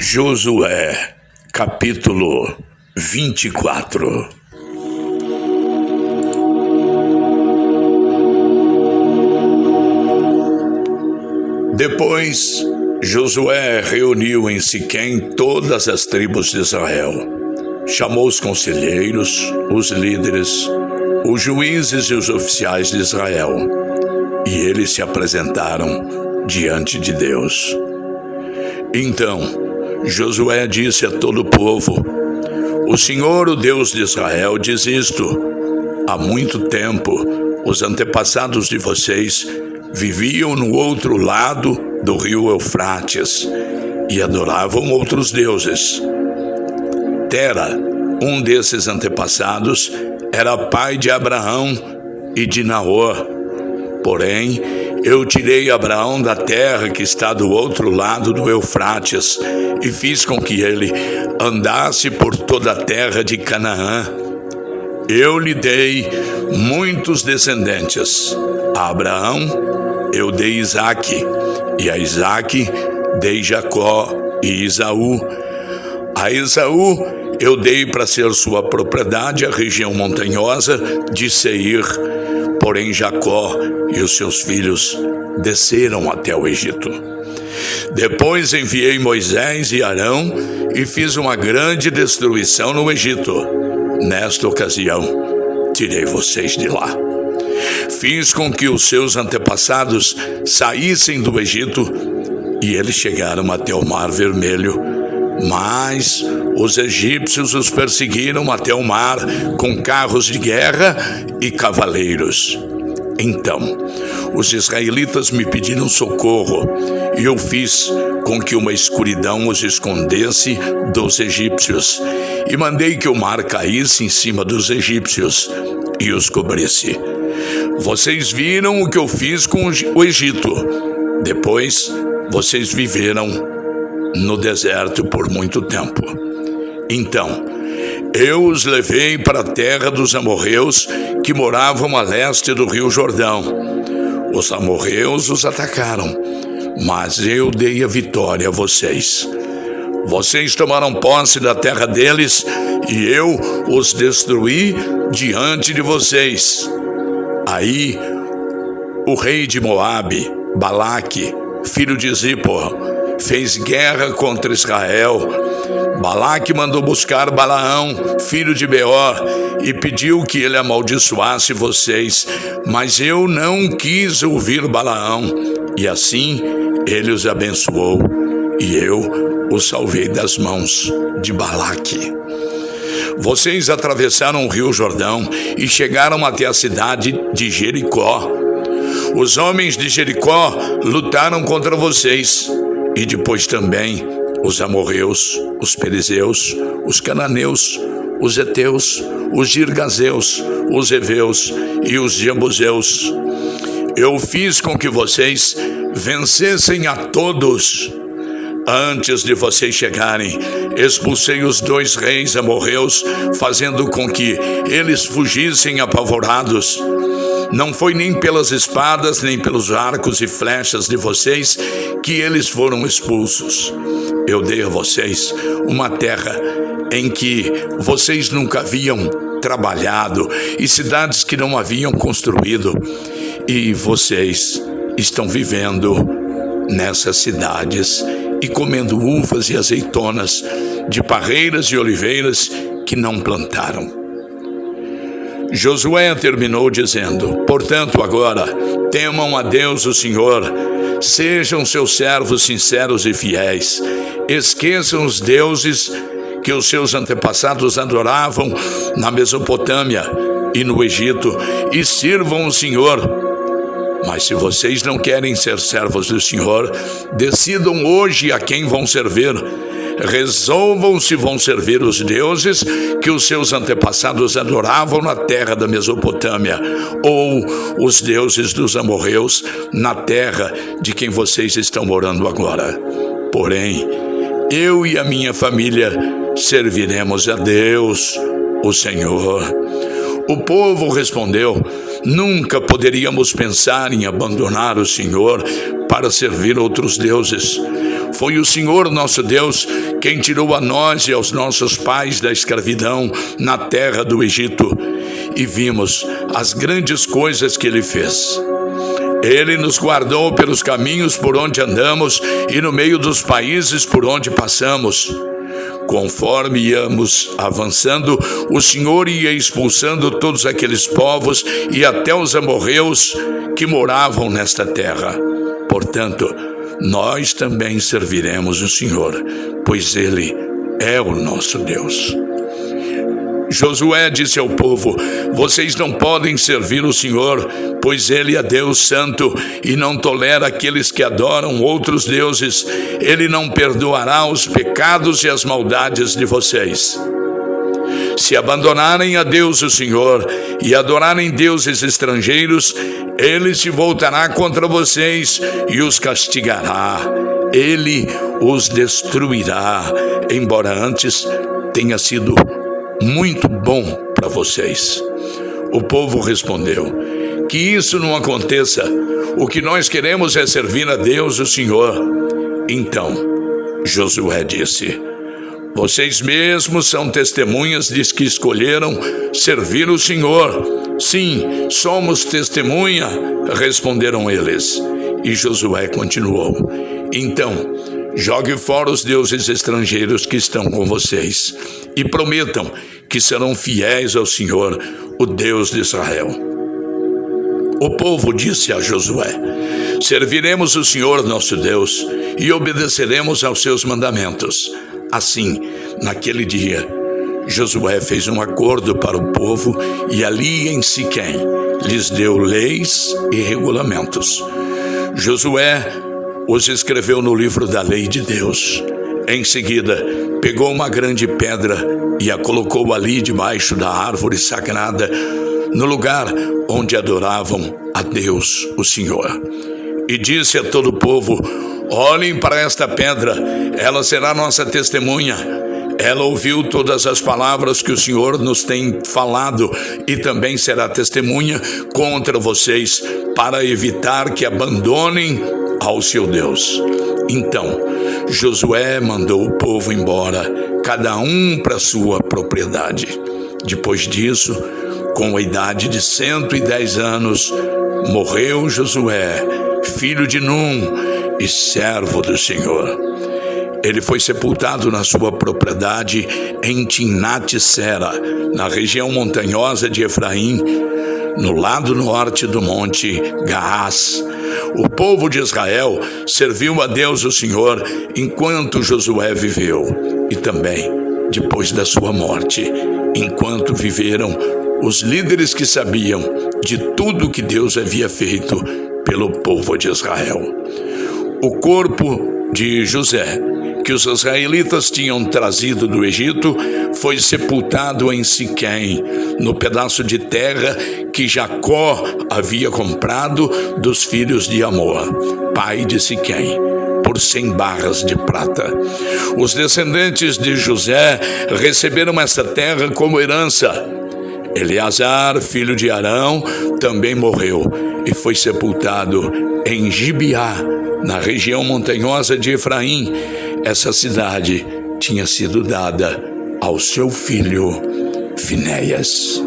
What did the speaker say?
Josué, capítulo 24. Depois, Josué reuniu em Siquém todas as tribos de Israel. Chamou os conselheiros, os líderes, os juízes e os oficiais de Israel. E eles se apresentaram diante de Deus. Então, Josué disse a todo o povo: O Senhor, o Deus de Israel, diz isto: há muito tempo, os antepassados de vocês viviam no outro lado do rio Eufrates e adoravam outros deuses. Tera, um desses antepassados, era pai de Abraão e de Naor. Porém, eu tirei Abraão da terra que está do outro lado do Eufrates e fiz com que ele andasse por toda a terra de Canaã. Eu lhe dei muitos descendentes. A Abraão eu dei Isaque, e a Isaque dei Jacó e Esaú. A Esaú eu dei para ser sua propriedade a região montanhosa de Seir. Porém Jacó e os seus filhos desceram até o Egito. Depois enviei Moisés e Arão e fiz uma grande destruição no Egito. Nesta ocasião, tirei vocês de lá. Fiz com que os seus antepassados saíssem do Egito e eles chegaram até o Mar Vermelho. Mas os egípcios os perseguiram até o mar com carros de guerra e cavaleiros. Então, os israelitas me pediram socorro e eu fiz com que uma escuridão os escondesse dos egípcios e mandei que o mar caísse em cima dos egípcios e os cobrisse. Vocês viram o que eu fiz com o Egito. Depois, vocês viveram no deserto por muito tempo. Então, eu os levei para a terra dos amorreus que moravam a leste do rio Jordão. Os amorreus os atacaram, mas eu dei a vitória a vocês. Vocês tomaram posse da terra deles e eu os destruí diante de vocês. Aí, o rei de Moabe, Balaque, filho de Zippor, fez guerra contra Israel. Balaque mandou buscar Balaão, filho de Beor, e pediu que ele amaldiçoasse vocês. Mas eu não quis ouvir Balaão, e assim ele os abençoou, e eu os salvei das mãos de Balaque. Vocês atravessaram o rio Jordão e chegaram até a cidade de Jericó. Os homens de Jericó lutaram contra vocês. E depois também os amorreus, os perizeus, os cananeus, os heteus, os girgazeus, os heveus e os jebuseus. Eu fiz com que vocês vencessem a todos. Antes de vocês chegarem, expulsei os 2 reis amorreus, fazendo com que eles fugissem apavorados. Não foi nem pelas espadas, nem pelos arcos e flechas de vocês que eles foram expulsos. Eu dei a vocês uma terra em que vocês nunca haviam trabalhado e cidades que não haviam construído. E vocês estão vivendo nessas cidades e comendo uvas e azeitonas de parreiras e oliveiras que não plantaram. Josué terminou dizendo: Portanto, agora, temam a Deus o Senhor, sejam seus servos sinceros e fiéis, esqueçam os deuses que os seus antepassados adoravam na Mesopotâmia e no Egito, e sirvam o Senhor. Mas se vocês não querem ser servos do Senhor, decidam hoje a quem vão servir. Resolvam se vão servir os deuses que os seus antepassados adoravam na terra da Mesopotâmia, ou os deuses dos amorreus na terra de quem vocês estão morando agora. Porém, eu e a minha família serviremos a Deus, o Senhor. O povo respondeu: Nunca poderíamos pensar em abandonar o Senhor para servir outros deuses. Foi o Senhor nosso Deus quem tirou a nós e aos nossos pais da escravidão na terra do Egito, e vimos as grandes coisas que Ele fez. Ele nos guardou pelos caminhos por onde andamos e no meio dos países por onde passamos. Conforme íamos avançando, o Senhor ia expulsando todos aqueles povos e até os amorreus que moravam nesta terra. Portanto, nós também serviremos o Senhor, pois Ele é o nosso Deus. Josué disse ao povo: vocês não podem servir o Senhor, pois Ele é Deus santo e não tolera aqueles que adoram outros deuses. Ele não perdoará os pecados e as maldades de vocês. Se abandonarem a Deus o Senhor e adorarem deuses estrangeiros, Ele se voltará contra vocês e os castigará. Ele os destruirá, embora antes tenha sido muito bom para vocês. O povo respondeu: que isso não aconteça. O que nós queremos é servir a Deus o Senhor. Então Josué disse: vocês mesmos são testemunhas de que escolheram servir o Senhor. Sim, somos testemunha, responderam eles. E Josué continuou: então, jogue fora os deuses estrangeiros que estão com vocês e prometam que serão fiéis ao Senhor, o Deus de Israel. O povo disse a Josué: serviremos o Senhor nosso Deus e obedeceremos aos seus mandamentos. Assim, naquele dia, Josué fez um acordo para o povo e ali em Siquém lhes deu leis e regulamentos. Josué os escreveu no livro da lei de Deus. Em seguida, pegou uma grande pedra e a colocou ali debaixo da árvore sagrada, no lugar onde adoravam a Deus, o Senhor. E disse a todo o povo: olhem para esta pedra, ela será nossa testemunha. Ela ouviu todas as palavras que o Senhor nos tem falado e também será testemunha contra vocês, para evitar que abandonem ao seu Deus. Então Josué mandou o povo embora, cada um para sua propriedade. Depois disso, com a idade de 110 anos, morreu Josué, filho de Num e servo do Senhor. Ele foi sepultado na sua propriedade em Timnat-Sera, na região montanhosa de Efraim, no lado norte do monte Gaás. O povo de Israel serviu a Deus o Senhor enquanto Josué viveu, e também depois da sua morte, enquanto viveram os líderes que sabiam de tudo que Deus havia feito pelo povo de Israel. O corpo de José, que os israelitas tinham trazido do Egito, foi sepultado em Siquém, no pedaço de terra que Jacó havia comprado dos filhos de Amor, pai de Siquém, por 100 barras de prata. Os descendentes de José receberam essa terra como herança. Eleazar, filho de Arão, também morreu e foi sepultado em Gibeá, na região montanhosa de Efraim. Essa cidade tinha sido dada ao seu filho Finéias.